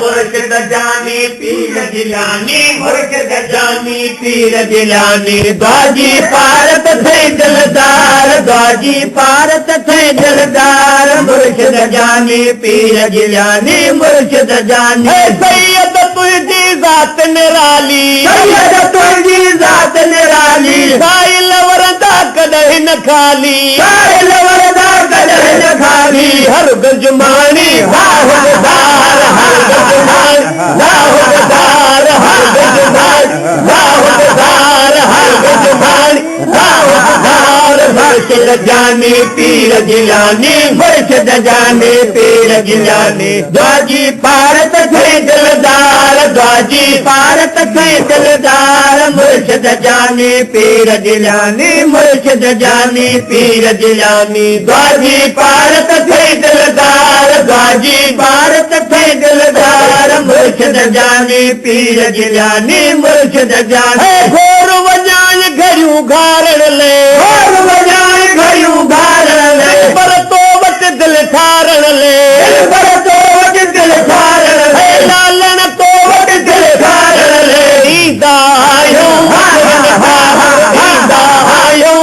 मुर्शिद जानी पीर जिलानी मुर्शिद जानी पीर जिलानी द्वाजी पारत थे दिलदार द्वाजी पारत थे दिलदार मुर्शिद जानी पीर जिलानी मुर्शिद जानी सैयद तुझी ज़ात निराली सैयद तुझी ज़ात निराली साइल वरदा कदह न खाली साइल वरदा कदह न खाली हर गजमानी लाहुदार हर गजमानी लाहुदार हर गजमानी लाहुदार हर गजमानी लाहुदार मुर्शिद जानी पीर जिलानी मुर्शिद जानी पीर जिलानी द्वाजी पारत थे दिलदार द्वाजी पारत थे दिलदार मुर्शिद जानी पीर जिलानी मुर्शिद जानी पीर जिलानी द्वाजी पारत थे दिलदार द्वाजी पारत थे दिलदार मुर्शिद जानी पीर जिलानी मुर्शिद जानी घोर वजाए घरियूं घारण ले घोर वजाए घरियूं घारण ले पर तो वट दिल ठारण ले पर तो वट दिल ठारण ले लालण तो वट दिल ठारण ले ईदा आयो ईदा आयो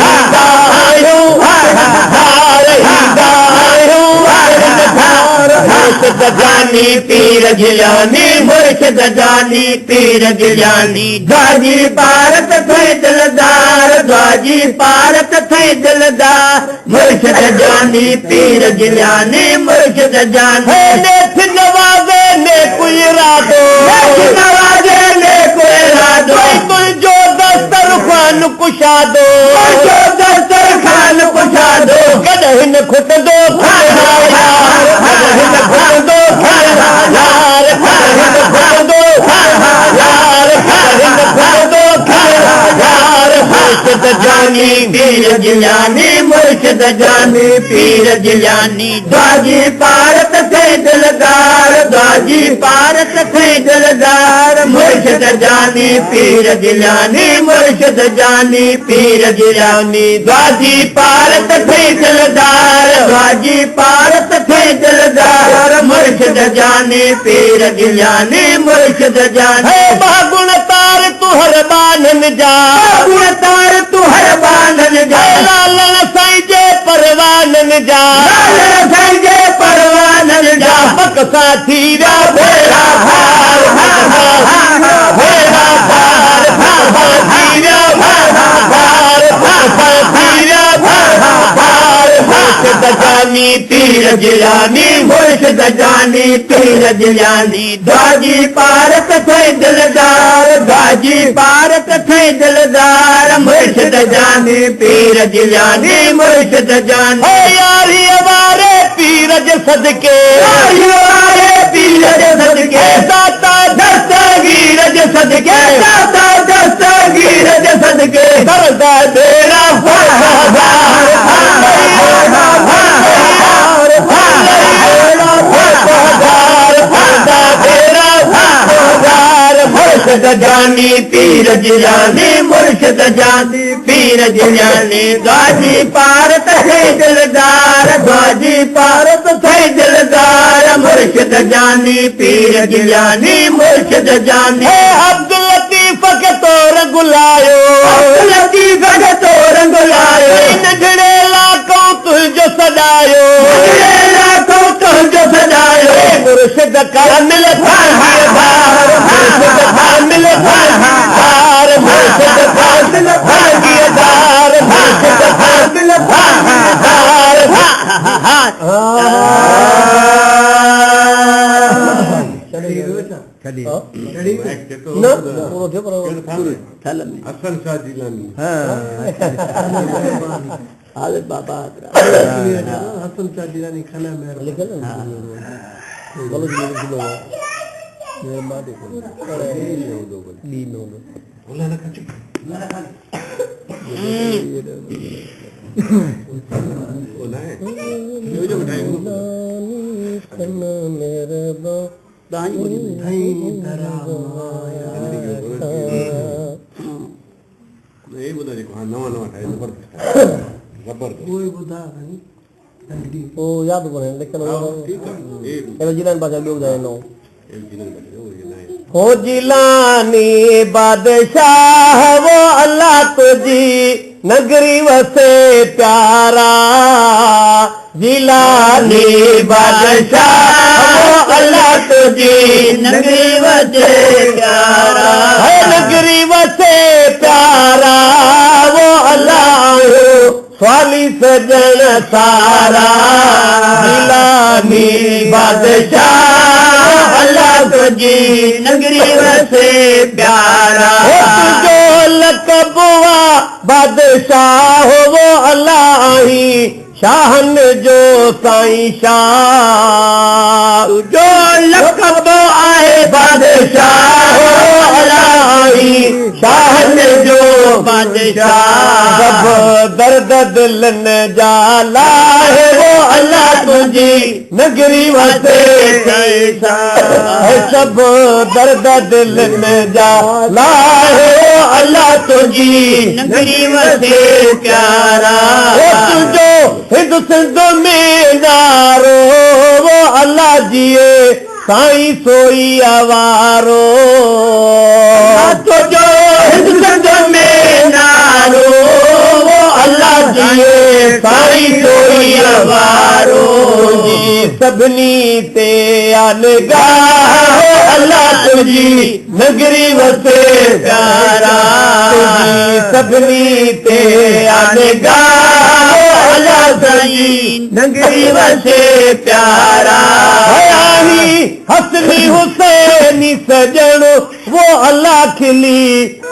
ईदा आयो ईदा आयो मुर्शिद जानी पीर जिलानी मुर्शिद जानी पीर जिलानी द्वाजी पारत थे दिलदार द्वाजी पारत थे दिलदार मुर्शिद जानी पीर जिलानी मुर्शिद जानी नेठ नवाज़े ने कोई इरादो नेठ नवाज़े ने कोई इरादो तुझो दस्तरखान कुशादो तुझो दस्तरखान कुशादो कदह न खुटदो मुर्शिद जानी पीर जिलानी मुर्शिद जानी पीर जिलानी द्वाजी पारत थे दिलदार द्वाजी पारत थे दिलदार मुर्शिद जानी पीर जिलानी मुर्शिद जानी पीर जिलानी द्वाजी पारत थे दिलदार द्वाजी पारत थे दिलदार मुर्शिद जानी पीर जिलानी मुर्शिद जानी बागुण तार तू हर बानन जा बागुण तार तू हर बानन जा लालन साईं जे परवानन जा लालन साईं जे परवानन जा बकसा थीरा भेड़ा भार भेड़ा भार थीरा भार थीरा भार मुर्शिद जानी पीर जिलानी मुर्शिद जानी पीर जिलानी द्वाजी पारत थे दिलदार द्वाजी पारत थे दिलदार मुर्शिद जानी पीर जिलानी मुर्शिद जानी यारी वारे पीर जे सदके यारी वारे पीर जे सदके दाता दस्तगीर जे सदके दाता दस्तगीर जे सदके दरदा बेड़ा मुर्शिद जानी पीर जिलानी मुर्शिद जानी पीर जिलानी द्वाजी पारत थे दिलदार द्वाजी पारत थे दिलदार मुर्शिद जानी पीर जिलानी मुर्शिद जानी अब्दुल लतीफ के तोर गुलायो अब्दुल लतीफ के तोर गुलायो नजरे लाखों तुझो सदायो नजरे लाखों तुझो सदायो मुर्शिद का मिल मुर्शिद का मिल मुर्शिद का मिल भागीदार मुर्शिद का मिल भागीदार हसन शाह जिलानी बाबा हसन शाह जिलानी खाना में ओ याद कोने लेकिन ए जिलानी बादशाह ॿियो ॿुधाए नो हो जिलानी बादशाह वो अल्लाह तुझी नगरी वसे प्यारा जिलानी बादशाह वो अल्लाह तुझी नगरी वसे प्यारा है नगरी वसे प्यारा वो अल्लाह स्वाली सजन सारा जिलानी बादशाह अल्लाह तुझी नगरी वसे प्यारा जो लकबुआ बादशाह वो अल्लाह ही शाहन जो साईं शाह जो लकब आहे बादशाह अल्लाह ही शाहन जो बादशाह सब दर्द दिलन जाला है वो अल्लाह तुझी नगरी वसे सब दर्द दिलन जाला है वो अल्लाह तुझी नगरी वसे प्यारा तुझो हिंद सिंध में नारो वो अल्लाह जिए साईं सोई आवारो तुझो हिंद सिंध में नारो वो अल्लाह जिए साईं सोई आवारो सभिनी ते अनगाह अल्लाह तुझी नगरी वसे प्यारा सभिनी ते अनगाह अल्लाह तुझी नगरी वसे प्यारा हसनी हुसैनी सजण वो अल्लाह खिली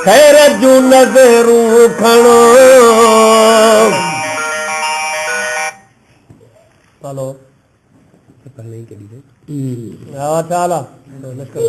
खैर जूं नज़रूं खणो हेलो हा चाला लश्कर